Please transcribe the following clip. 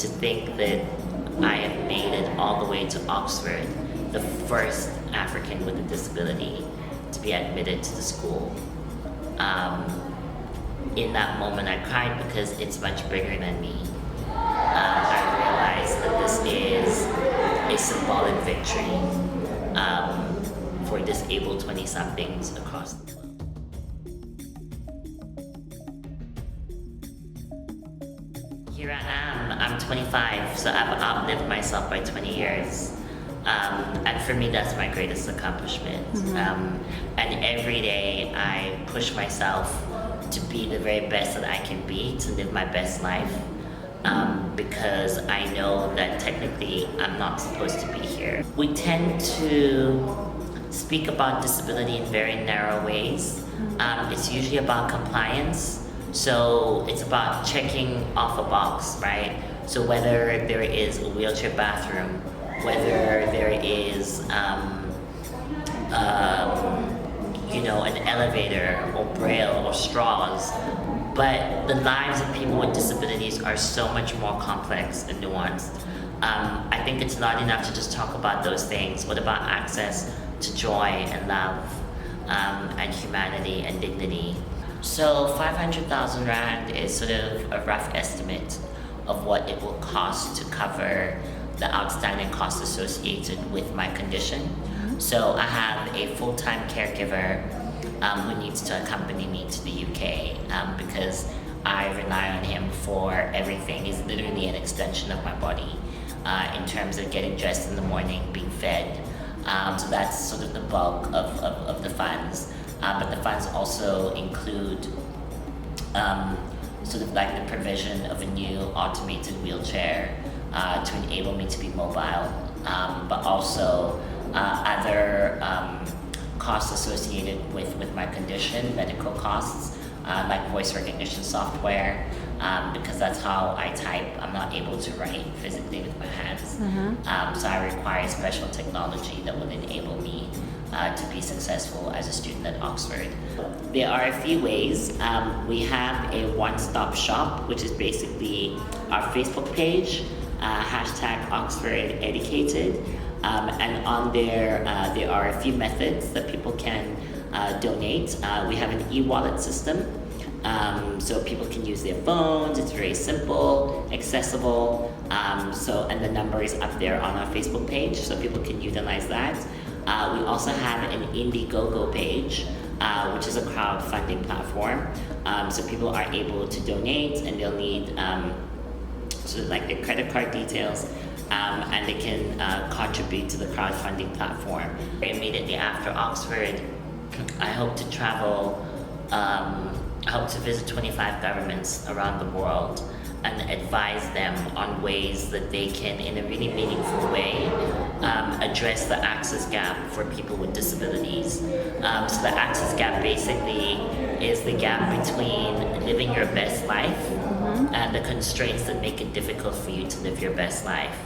To think that I have made it all the way to Oxford, the first African with a disability to be admitted to the school. In that moment I cried because it's much bigger than me. I realized that this is a symbolic victory for disabled 20-somethings across the globe. Here I am, I'm 25, so I've outlived myself by 20 years. And for me, that's my greatest accomplishment. And every day I push myself to be the very best that I can be, to live my best life. Because I know that technically I'm not supposed to be here. We tend to speak about disability in very narrow ways. It's usually about compliance. So it's about checking off a box, right? So whether there is a wheelchair bathroom, whether there is, an elevator or braille or straws, but the lives of people with disabilities are so much more complex and nuanced. I think it's not enough to just talk about those things. What about access to joy and love and humanity and dignity? So 500,000 Rand is sort of a rough estimate of what it will cost to cover the outstanding costs associated with my condition. So I have a full-time caregiver who needs to accompany me to the UK because I rely on him for everything. He's literally an extension of my body in terms of getting dressed in the morning, being fed. So that's sort of the bulk of the funds. But the funds also include sort of like the provision of a new automated wheelchair to enable me to be mobile, but also other costs associated with my condition, medical costs, like voice recognition software, because that's how I type. I'm not able to write physically with my hands. So I require special technology that will enable me to be successful as a student at Oxford. There are a few ways. We have a one-stop shop, which is basically our Facebook page, hashtag Oxford Educated. And on there are a few methods that people can donate. We have an e-wallet system, so people can use their phones. It's very simple, accessible. And the number is up there on our Facebook page, so people can utilize that. We also have an Indiegogo page, which is a crowdfunding platform. So people are able to donate, and they'll need sort of like their credit card details, and they can contribute to the crowdfunding platform. Immediately after Oxford, I hope to travel, I hope to visit 25 governments around the world and advise them on ways that they can, in a really meaningful way, address the access gap for people with disabilities. So the access gap basically is the gap between living your best life and the constraints that make it difficult for you to live your best life.